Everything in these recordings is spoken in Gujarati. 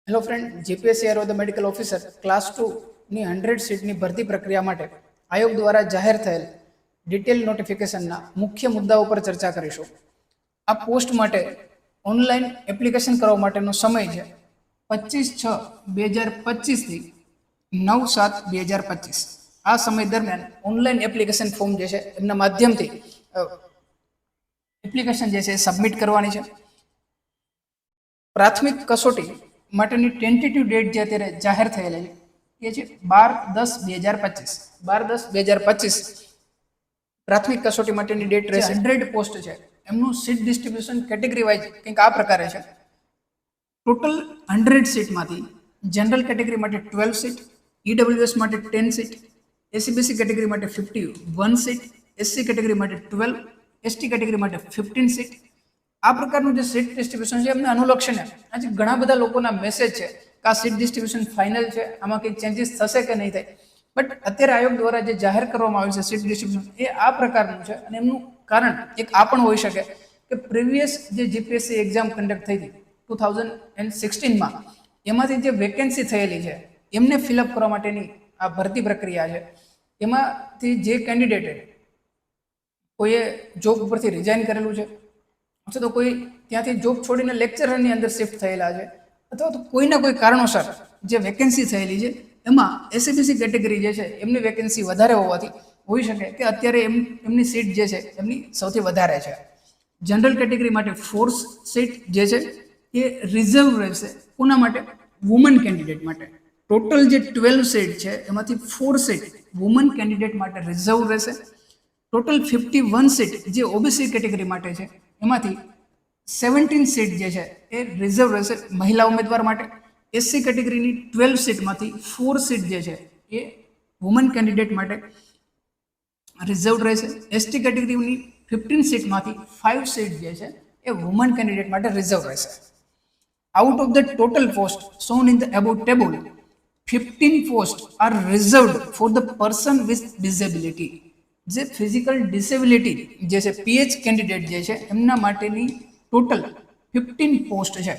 Hello friend, GPSC are the medical officer class 2 ની 100 સીટની ભરતી પ્રક્રિયા માટે આયોગ દ્વારા જાહેર થયેલ ડિટેલ નોટિફિકેશનના મુખ્ય મુદ્દાઓ પર ચર્ચા કરીશું. આ પોસ્ટ માટે ઓનલાઈન એપ્લિકેશન કરવા માટેનો સમય છે 25/6/2025 થી 9/7/2025. આ સમય દરમિયાન ઓનલાઈન એપ્લિકેશન ફોર્મ જે છે એમના માધ્યમથી એપ્લિકેશન જે છે સબમિટ કરવાની છે. પ્રાથમિક કસોટી માટેની ટેન્ટેટિવ ડેટ જે અત્યારે જાહેર થયેલી છે એ છે 12/10/2025. 12/10/2025 પ્રાથમિક કસોટી માટેની ડેટ રહેશે. 100 પોસ્ટ છે એમનું સીટ ડિસ્ટ્રીબ્યુશન કેટેગરી વાઇઝ કંઈક આ પ્રકારે છે. ટોટલ 100 સીટમાંથી જનરલ કેટેગરી માટે 12 સીટ, ઈડબ્લ્યુએસ માટે 10 સીટ, એસસીબીસી કેટેગરી માટે 51 સીટ, એસસી કેટેગરી માટે 12, એસટી કેટેગરી માટે 15 સીટ. આ પ્રકારનું જે સીટ ડિસ્ટ્રીબ્યુશન છે એમને અનુલક્ષીને આજે ઘણા બધા લોકોના મેસેજ છે કે આ સીટ ડિસ્ટ્રીબ્યુશન ફાઇનલ છે, આમાં કંઈક ચેન્જીસ થશે કે નહીં થાય. બટ અત્યારે આયોગ દ્વારા જે જાહેર કરવામાં આવ્યું છે સીટ ડિસ્ટ્રીબ્યુશન એ આ પ્રકારનું છે અને એમનું કારણ એક આ પણ હોઈ શકે કે પ્રીવિયસ જે જીપીએસસી એક્ઝામ કન્ડક્ટ થઈ હતી 2016માં એમાંથી જે વેકેન્સી થયેલી છે એમને ફિલઅપ કરવા માટેની આ ભરતી પ્રક્રિયા છે. એમાંથી જે કેન્ડિડેટે કોઈએ જોબ ઉપરથી રિઝાઇન કરેલું છે અથવા તો કોઈ ત્યાંથી જોબ છોડીને લેક્ચરની અંદર શિફ્ટ થયેલા છે અથવા તો કોઈના કોઈ કારણોસર જે વેકેન્સી થયેલી છે એમાં એસસીબીસી કેટેગરી જે છે એમની વેકેન્સી વધારે હોવાથી હોઈ શકે કે અત્યારે એમની સીટ જે છે એમની સૌથી વધારે છે. જનરલ કેટેગરી માટે 4 સીટ જે છે એ રિઝર્વ રહેશે. કોના માટે? વુમન કેન્ડિડેટ માટે. ટોટલ જે 12 સીટ છે એમાંથી 4 સીટ વુમન કેન્ડિડેટ માટે રિઝર્વ રહેશે. ટોટલ 51 સીટ જે ઓબીસી કેટેગરી માટે છે એમાંથી 17 સીટ જે છે એ રિઝર્વ રહેશે મહિલા ઉમેદવાર માટે. એસસી કેટેગરીની 12 સીટમાંથી 4 સીટ જે છે એ વુમન કેન્ડિડેટ માટે રિઝર્વ રહેશે. એસટી કેટેગરીની 15 સીટમાંથી 5 સીટ જે છે એ વુમન કેન્ડિડેટ માટે રિઝર્વ રહેશે. Out of the total post shown in the above table, 15 posts are reserved for the person with disability. જે ફિઝિકલ ડિસેબિલિટી જે છે પીએચ કેન્ડિડેટ જે છે એમના માટેની ટોટલ 15 પોસ્ટ છે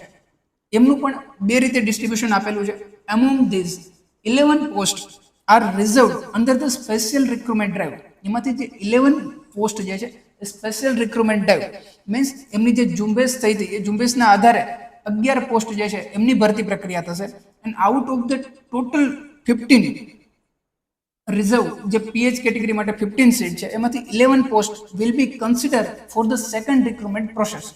એમનું પણ બે રીતે ડિસ્ટ્રીબ્યુશન આપેલું છે. Among these 11 post are reserved under the special recruitment drive. એમાંથી જે 11 પોસ્ટ જે છે એ સ્પેશિયલ રિક્રુટમેન્ટ ડ્રાઈવ મીન્સ એમની જે ઝુંબેશ થઈ હતી એ ઝુંબેશના આધારે 11 પોસ્ટ જે છે એમની ભરતી પ્રક્રિયા થશે. And out of the total 15 reserve જે પીએચ કેટેગરી માટે 15 સીટ છે એમાંથી 11 post will be consider for the second recruitment process.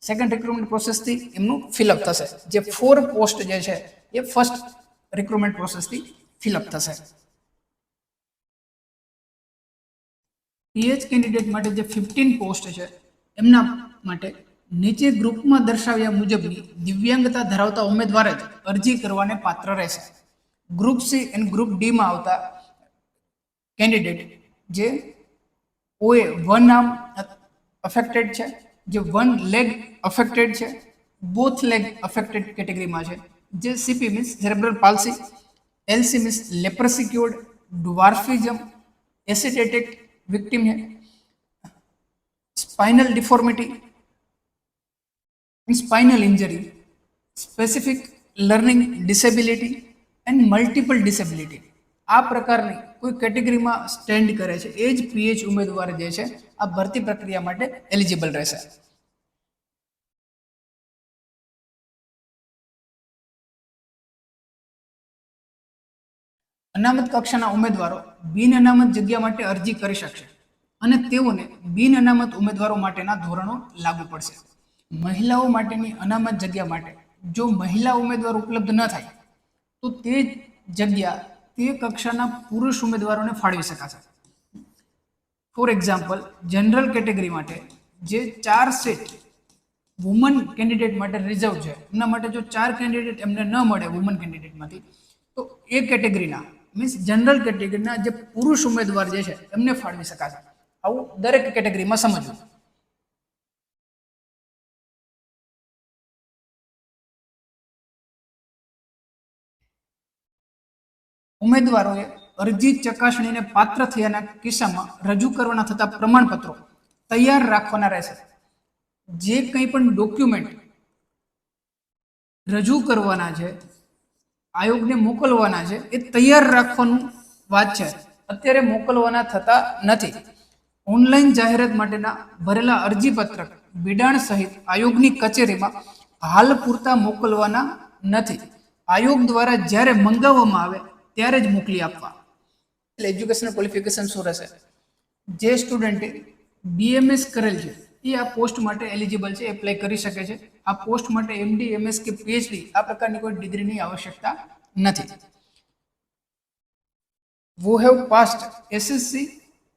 Second recruitment પ્રોસેસથી એમનું ફિલઅપ થશે. જે 4 પોસ્ટ જે છે એ ફર્સ્ટ રિક્રુટમેન્ટ પ્રોસેસથી ફિલઅપ થશે. પીએચ કેન્ડિડેટ માટે જે 15 પોસ્ટ છે એમના માટે નીચે ગ્રુપમાં દર્શાવ્યા મુજબની દિવ્યાંગતા ધરાવતા ઉમેદવારે જ અરજી કરવાને પાત્ર રહેશે. ગ્રુપ સી અને ગ્રુપ ડીમાં આવતા કેન્ડિડેટ જે ઓએ 1 આર્મ અફેક્ટેડ છે, જે 1 લેગ અફેક્ટેડ છે, બોથ લેગ અફેક્ટેડ કેટેગરીમાં છે, જે CP means cerebral palsy, LC means leprosy cured, dwarfism, acid attack victim है, spinal deformity, spinal injury, specific learning disability and multiple disability. આ પ્રકારની કોઈ કેટેગરીમાં સ્ટેન્ડ કરે છે એ જ પીએચ ઉમેદવાર જે છે આ ભરતી પ્રક્રિયા માટે એલિજિબલ રહેશે. અનામત કક્ષાના ઉમેદવારો બિન અનામત જગ્યા માટે અરજી કરી શકશે અને તેઓને બિન અનામત ઉમેદવારો માટેના ધોરણો લાગુ પડશે. મહિલાઓ માટેની અનામત જગ્યા માટે જો મહિલા ઉમેદવાર ઉપલબ્ધ ન થાય તો તે જગ્યા તે કક્ષાના પુરુષ ઉમેદવારોને ફાળવી શકાશે. ફોર એક્ઝામ્પલ, જનરલ કેટેગરી માટે જે 4 સીટ વુમન કેન્ડિડેટ માટે રિઝર્વ છે એમના માટે જો 4 કેન્ડિડેટ એમને ન મળે વુમન કેન્ડિડેટમાંથી તો એ કેટેગરીના મીન્સ જનરલ કેટેગરીના જે પુરુષ ઉમેદવાર જે છે એમને ફાળવી શકાશે. આવું દરેક કેટેગરીમાં સમજવું. ઉમેદવારોએ અરજી ચકાસણીને પાત્ર થયાના કિસ્સામાં રજૂ કરવાના થતા પ્રમાણપત્રો તૈયાર રાખવાના રહેશે. જે કંઈ પણ ડોક્યુમેન્ટ રજૂ કરવાના છે, આયોગને મોકલવાના છે, એ તૈયાર રાખવાનું વાત છે. અત્યારે મોકલવાના થતા નથી. ઓનલાઈન જાહેરાત માટેના ભરેલા અરજીપત્રક બિડાણ સહિત આયોગની કચેરીમાં હાલ પૂરતા મોકલવાના નથી. આયોગ દ્વારા જ્યારે મંગાવવામાં આવે ત્યારે જ મોકલી આપવા. એટલે એજ્યુકેશનલ ક્વોલિફિકેશન શું રહેશે? જે સ્ટુડન્ટે બીએમએસ કરેલ છે એ આ પોસ્ટ માટે એલિજિબલ છે, એપ્લાય કરી શકે છે. આ પોસ્ટ માટે એમડી, એમએસ કે પીએચડી આ પ્રકારની કોઈ ડિગ્રીની આવશ્યકતા નથી. वो have passed SSC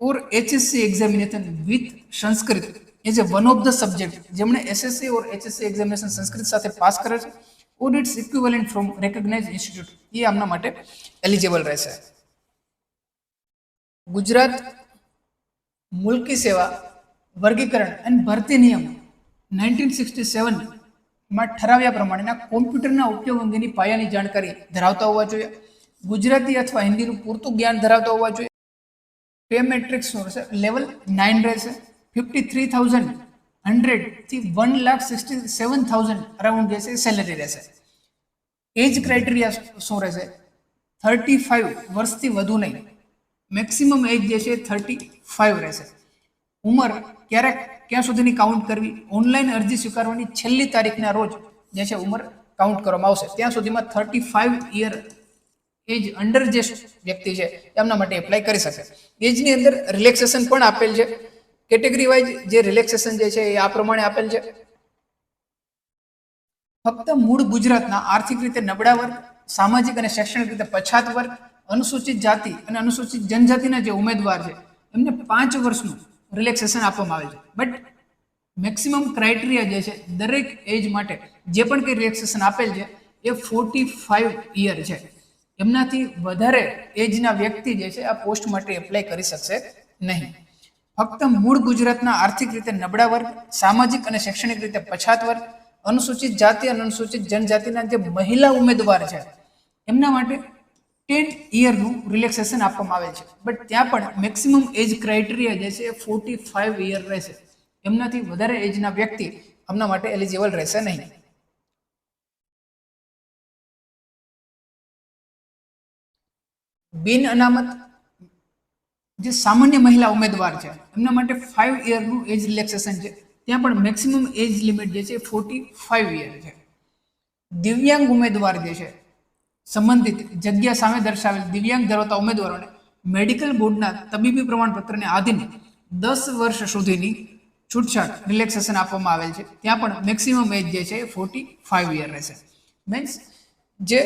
or HSC examination with Sanskrit as a one of the subject. જેમણે SSC ઓર HSC એક્ઝામિનેશન સંસ્કૃત સાથે પાસ કરે છે ઓર ઇટ્સ ઇક્વિવેલન્ટ ફ્રોમ રેકગ્નાઇઝ્ડ ઇન્સ્ટિટ્યૂટ, એ આમના માટે એલિજિબલ રહેશે. ગુજરાત મુલ્કી સેવા વર્ગીકરણ અને ભરતી નિયમ 1967 માં ઠરાવ્યા પ્રમાણેના કોમ્પ્યુટરના ઉપયોગ અંગેની પાયાની જાણકારી ધરાવતા હોવા જોઈએ. ગુજરાતી અથવા હિન્દીનું પૂરતું જ્ઞાન ધરાવતા હોવા જોઈએ. પે મેટ્રિક્સ શું રહેશે? લેવલ 9 રહેશે. 53,100 થી 1,67,000 અરાઉન્ડ જે છે સેલેરી રહેશે. એજ ક્રાઇટેરિયા શું રહેશે? 35 વર્ષથી વધુ નહીં. મેક્સિમમ એજ જે છે 35 રહેશે. ઉંમર ક્યાં સુધીની કાઉન્ટ કરવી? ઓનલાઈન અરજી સ્વીકારવાની છેલ્લી તારીખના રોજ જે છે ઉંમર કાઉન્ટ કરવામાં આવશે. ત્યાં સુધીમાં 35 યર એજ અંડર જે વ્યક્તિ છે એમના માટે એપ્લાય કરી શકે. એજની અંદર રિલેક્સેશન પણ આપેલ છે. કેટેગરી વાઇઝ જે રિલેક્સેશન જે છે એ આ પ્રમાણે આપેલ છે. ફક્ત મૂળ ગુજરાતના આર્થિક રીતે નબળા વર્ગ, સામાજિક અને શૈક્ષણિક રીતે પછાત વર્ગ, અનુસૂચિત જાતિ અને અનુસૂચિત જનજાતિના જે ઉમેદવાર છે એમને 5 વર્ષનું રિલેક્સેશન આપવામાં આવે છે. બટ મેક્સિમમ ક્રાઇટેરિયા જે છે દરેક એજ માટે જે પણ કંઈ રિલેક્સેશન આપેલ છે એ 45 યર છે. એમનાથી વધારે એજના વ્યક્તિ જે છે આ પોસ્ટ માટે એપ્લાય કરી શકશે નહીં. ફક્ત મૂળ ગુજરાતના આર્થિક રીતે નબળા વર્ગ, સામાજિક અને શૈક્ષણિક રીતે પછાત વર્ગ, અનુસૂચિત જાતિ અને અનુસૂચિત જનજાતિના જે મહિલા ઉમેદવાર છે એમના માટે 10 યરનું રિલેક્સેશન આપવામાં આવે છે. બટ ત્યાં પણ મેક્સિમમ એજ ક્રાઇટેરિયા જે છે એ 45 યર રહેશે. એમનાથી વધારે એજના વ્યક્તિ એમના માટે એલિજિબલ રહેશે નહીં. બિન અનામત જે સામાન્ય મહિલા ઉમેદવાર છે એમના માટે 5 યરનું એજ રિલેક્સેશન છે. ત્યાં પણ મેક્સિમમ એજ લિમિટ જે છે 45 યર છે. દિવ્યાંગ ઉમેદવાર જે છે સંબંધિત જગ્યા સામે દર્શાવેલ દિવ્યાંગ ધરાવતા ઉમેદવારોને મેડિકલ બોર્ડના તબીબી પ્રમાણપત્રને આધીન 10 વર્ષ સુધીની છૂટછાટ રિલેક્સેશન આપવામાં આવેલ છે. ત્યાં પણ મેક્સિમમ એજ જે છે 45 યર રહેશે. મીન્સ જે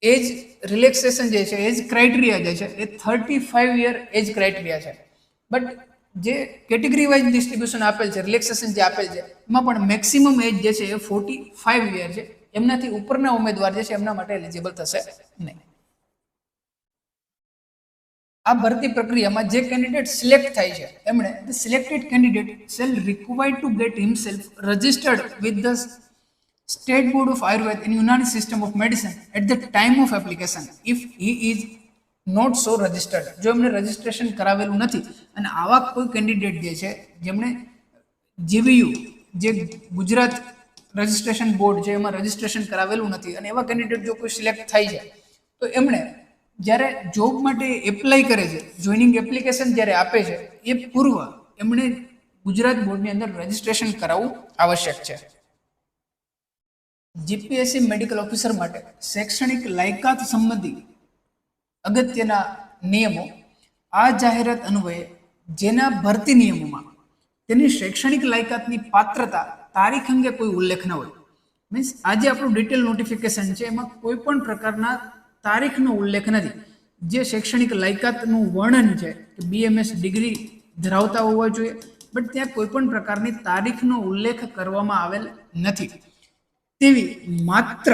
એજ રિલેક્સેશન જે છે એજ ક્રાઇટેરિયા જે છે એ 35 યર એજ ક્રાઇટેરિયા છે. બટ જે કેટેગરી વાઇઝ ડિસ્ટ્રીબ્યુશન આપેલ છે, રિલેક્સેશન જે આપેલ છે એમાં પણ મેક્સિમમ એજ જે છે એ 45 યર છે. એમનાથી ઉપરના ઉમેદવાર જે છે એમના માટે એલિજિબલ થશે નહીં. આ ભરતી પ્રક્રિયામાં જે કેન્ડિડેટ સિલેક્ટ થાય છે એમણે the selected candidate shall required to get himself registered with the State Board of Ayurveda in Unani System of Medicine at the time of application if he is not so registered. જો એમને રજિસ્ટ્રેશન કરાવેલું નથી અને આવા કોઈ કેન્ડિડેટ જે છે જેમણે જીવીયુ જે ગુજરાત રજિસ્ટ્રેશન બોર્ડ છે એમાં રજિસ્ટ્રેશન કરાવેલું નથી અને એવા કેન્ડિડેટ જો કોઈ સિલેક્ટ થાય છે તો એમણે જ્યારે જોબ માટે એપ્લાય કરે છે, જોઈનિંગ એપ્લિકેશન જ્યારે આપે છે એ પૂર્વ એમણે ગુજરાત બોર્ડની અંદર રજિસ્ટ્રેશન કરાવવું આવશ્યક છે. જીપીએસસી મેડિકલ ઓફિસર માટે શૈક્ષણિક લાયકાત સંબંધી અગત્યના નિયમો. આ જાહેરાત અન્વયે જેના ભરતી નિયમોમાં તેની શૈક્ષણિક લાયકાતની પાત્રતા તારીખ અંગે કોઈ ઉલ્લેખ ન હોય, મીન્સ આજે આપણું ડિટેલ નોટિફિકેશન છે એમાં કોઈ પણ પ્રકારના તારીખનો ઉલ્લેખ નથી. જે શૈક્ષણિક લાયકાતનું વર્ણન છે કે બીએમએસ ડિગ્રી ધરાવતા હોવા જોઈએ, બટ ત્યાં કોઈ પણ પ્રકારની તારીખનો ઉલ્લેખ કરવામાં આવેલ નથી. તેવી માત્ર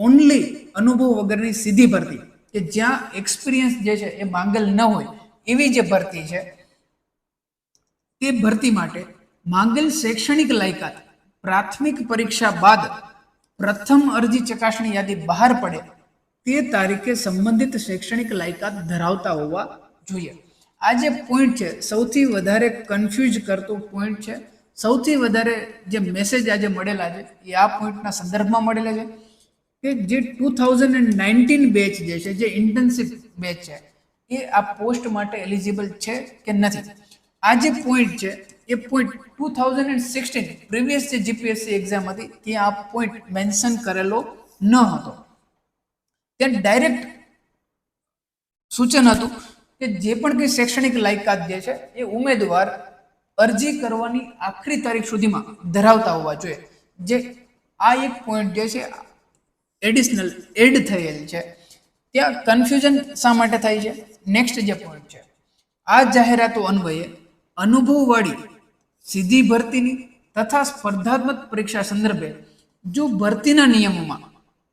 ઓનલી અનુભવ વગરની સીધી ભરતી કે જ્યાં એક્સપિરિયન્સ જે છે એ માંગેલ ન હોય એવી જે ભરતી છે તે ભરતી માટે માંગેલ શૈક્ષણિક લાયકાત પ્રાથમિક પરીક્ષા બાદ પ્રથમ અરજી ચકાસણી યાદી બહાર પડે તે તારીખે સંબંધિત શૈક્ષણિક લાયકાત ધરાવતા હોવા જોઈએ. આ જે પોઈન્ટ છે સૌથી વધારે કન્ફ્યુઝ કરતો પોઈન્ટ છે, સૌથી વધારે જે મેસેજ આજે મળેલા છે એ આ પોઈન્ટના સંદર્ભમાં મળેલા છે કે જે 2019 બેચ જે છે, જે ઇન્ટર્નશિપ બેચ છે, એ આ પોસ્ટ માટે એલિજિબલ છે કે નથી. આ જે પોઈન્ટ છે એ પોઈન્ટ 2016 પ્રીવિયસ જે જીપીએસસી એક્ઝામ હતી ત્યાં આ પોઈન્ટ મેન્શન કરેલો ન હતો. ત્યાં ડાયરેક્ટ સૂચન હતું કે જે પણ કંઈ શૈક્ષણિક લાયકાત જે છે એ ઉમેદવાર અરજી કરવાની આખરી તારીખ સુધીમાં ધરાવતા હોવા જોઈએ. જે આ એક પોઈન્ટ જે છે એડિશનલ એડ થયેલ છે. ત્યાં કન્ફ્યુઝન શા માટે થાય છે? નેક્સ્ટ જે પોઈન્ટ છે, આ જાહેરાતો અન્વયે અનુભવવાળી સીધી ભરતીની તથા સ્પર્ધાત્મક પરીક્ષા સંદર્ભે જો ભરતીના નિયમોમાં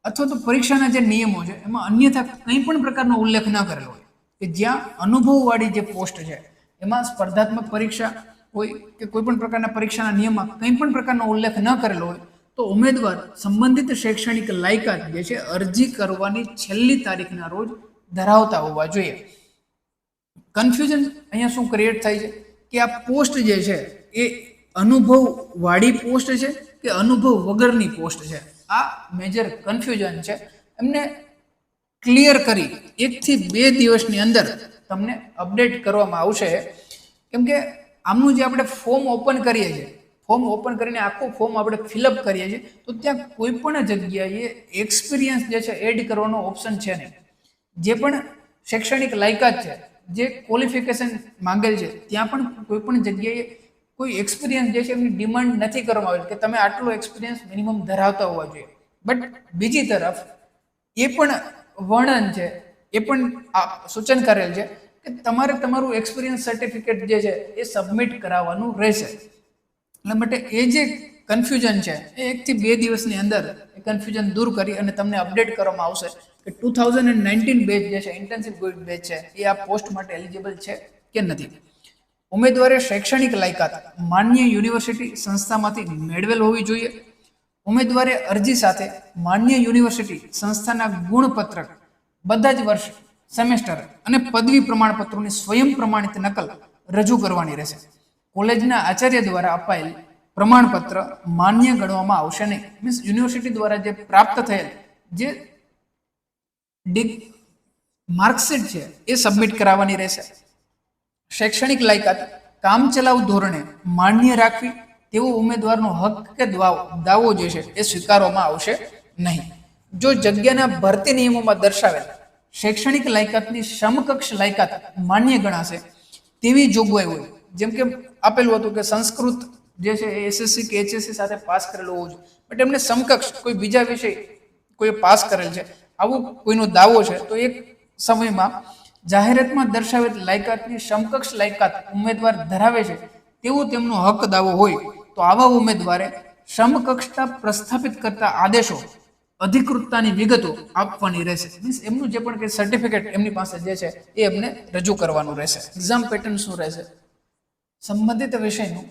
અથવા તો પરીક્ષાના જે નિયમો છે એમાં અન્યથા કંઈ પણ પ્રકારનો ઉલ્લેખ ન કરેલો હોય, કે જ્યાં અનુભવવાળી જે પોસ્ટ છે એમાં સ્પર્ધાત્મક પરીક્ષા હોય કે કોઈ પણ પ્રકારના પરીક્ષાના નિયમમાં કંઈ પણ પ્રકારનો ઉલ્લેખ ન કરેલો હોય, તો ઉમેદવાર સંબંધિત શૈક્ષણિક લાયકાત જે છે અરજી કરવાની છેલ્લી તારીખના રોજ ધરાવતા હોવા જોઈએ. કન્ફ્યુઝન અહીંયા શું ક્રિએટ થાય છે કે આ પોસ્ટ જે છે એ અનુભવ વાળી પોસ્ટ છે કે અનુભવ વગરની પોસ્ટ છે. આ મેજર કન્ફ્યુઝન છે. એમને ક્લિયર કરી 1 થી 2 દિવસની અંદર તમને અપડેટ કરવામાં આવશે. કેમ કે આમનું જે આપણે ફોર્મ ઓપન કરીએ છીએ, ફોર્મ ઓપન કરીને આખું ફોર્મ આપણે ફિલઅપ કરીએ છીએ, તો ત્યાં કોઈ પણ જગ્યાએ એક્સપિરિયન્સ જે છે એડ કરવાનો ઓપ્શન છે નહીં. જે પણ શૈક્ષણિક લાયકાત છે, જે ક્વોલિફિકેશન માંગેલ છે, ત્યાં પણ કોઈ પણ જગ્યાએ કોઈ એક્સપિરિયન્સ જે છે એમની ડિમાન્ડ નથી કરવામાં આવેલ કે તમે આટલો એક્સપિરિયન્સ મિનિમમ ધરાવતા હોવા જોઈએ. બટ બીજી તરફ એ પણ વર્ણન છે, એ પણ સૂચન કરેલ છે કે તમારે તમારું એક્સપિરિયન્સ સર્ટિફિકેટ જે છે એ સબમિટ કરાવવાનું રહેશે. એટલા માટે એ જે કન્ફ્યુઝન છે એ 1 થી 2 દિવસની અંદર એ કન્ફ્યુઝન દૂર કરી અને તમને અપડેટ કરવામાં આવશે કે 2019 બેચ જે છે, ઇન્ટર્નશિપ બેચ છે, એ આ પોસ્ટ માટે એલિજિબલ છે કે નથી. ઉમેદવારે શૈક્ષણિક લાયકાત માન્ય યુનિવર્સિટી સંસ્થામાંથી મેળવેલ હોવી જોઈએ. ઉમેદવારે અરજી સાથે માન્ય યુનિવર્સિટી સંસ્થાના ગુણપત્રક બધા જ વર્ષ, સેમેસ્ટર અને પદવી પ્રમાણપત્રોની સ્વયં પ્રમાણિત નકલ રજૂ કરવાની રહેશે. કોલેજના આચાર્ય દ્વારા અપાયેલ પ્રમાણપત્ર માન્ય ગણવામાં આવશે નહીં. મીન્સ યુનિવર્સિટી દ્વારા જે પ્રાપ્ત થયેલ જે માર્કશીટ છે એ સબમિટ કરાવવાની રહેશે. શૈક્ષણિક લાયકાત કામચલાઉ ધોરણે માન્ય રાખવી તેવો ઉમેદવારનો હક કે દાવો જે છે એ સ્વીકારવામાં આવશે નહીં. જો જગ્યાના ભરતી નિયમોમાં દર્શાવેલ શૈક્ષણિક લાયકાતની સમકક્ષ લાયકાત માન્ય ગણાશે તેવી જોગવાઈ હોય, જેમ કે આપેલું હતું કે સંસ્કૃત જે છે એ એસએસસી કે એચએસસી સાથે પાસ કરેલું હોવું જોઈએ, બટ એમને સમકક્ષ કોઈ બીજા વિષય કોઈ પાસ કરેલ છે, આવું કોઈનો દાવો છે, તો એક સમયમાં જાહેરાતમાં દર્શાવેલ લાયકાતની સમકક્ષ લાયકાત ઉમેદવાર ધરાવે છે તેવો તેમનો હક દાવો હોય, તો આવા ઉમેદવારે સમકક્ષતા પ્રસ્થાપિત કરતા આદેશો, અધિકૃતતાની વિગતો આપવાની રહેશે. મીન્સ એમનું જે પણ કંઈ સર્ટિફિકેટ એમની પાસે જે છે એ એમને રજૂ કરવાનું રહેશે. એક્ઝામ પેટર્ન શું રહેશે? સંબંધિત વિષયનું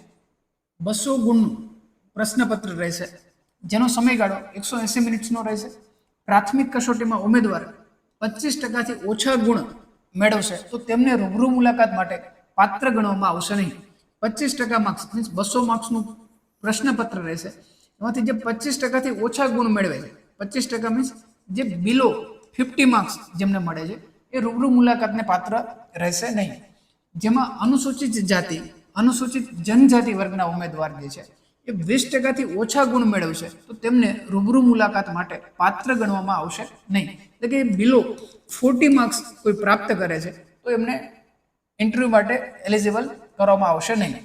200 ગુણનું પ્રશ્નપત્ર રહેશે, જેનો સમયગાળો 180 મિનિટનો રહેશે. પ્રાથમિક કસોટીમાં ઉમેદવાર 25% ઓછા ગુણ મેળવશે તો તેમને રૂબરૂ મુલાકાત માટે પાત્ર ગણવામાં આવશે નહીં. 25% માર્ક્સ મીન્સ 200 માર્ક્સનું પ્રશ્નપત્ર રહેશે. એમાંથી જે 25%થી ઓછા ગુણ મેળવે છે, 25% મીન્સ જે બિલો 50 માર્ક્સ જેમને મળે છે, એ રૂબરૂ મુલાકાતને પાત્ર રહેશે નહીં. જેમાં અનુસૂચિત જાતિ, અનુસૂચિત જનજાતિ વર્ગના ઉમેદવાર જે છે એ 20%થી ઓછા ગુણ મેળવશે તો તેમને રૂબરૂ મુલાકાત માટે પાત્ર ગણવામાં આવશે નહીં. એટલે કે બિલો 40 માર્ક્સ કોઈ પ્રાપ્ત કરે છે તો એમને ઇન્ટરવ્યૂ માટે એલિજિબલ કરવામાં આવશે નહીં.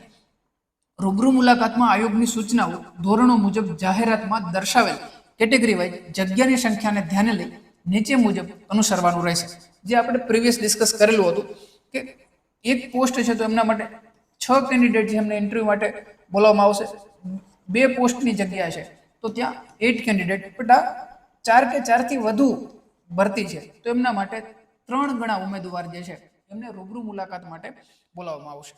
રૂબરૂ મુલાકાતમાં આયોગની સૂચનાઓ ધોરણો મુજબ જાહેરાતમાં દર્શાવેલ કેટેગરી વાઇઝ જગ્યાની સંખ્યાને ધ્યાને લઈ નીચે મુજબ અનુસરવાનું રહેશે. જે આપણે પ્રીવિયસ ડિસ્કસ કરેલું હતું કે એક પોસ્ટ છે તો એમના માટે 6 કેન્ડિડેટ છે એમને ઇન્ટરવ્યૂ માટે બોલાવવામાં આવશે. 2 પોસ્ટની જગ્યા છે તો ત્યાં 8 કેન્ડિડેટ, બટ આ 4 કે 4 થી વધુ ભરતી છે તો એમના માટે 3 ગણા ઉમેદવાર જે છે એમને રૂબરૂ મુલાકાત માટે બોલાવવામાં આવશે.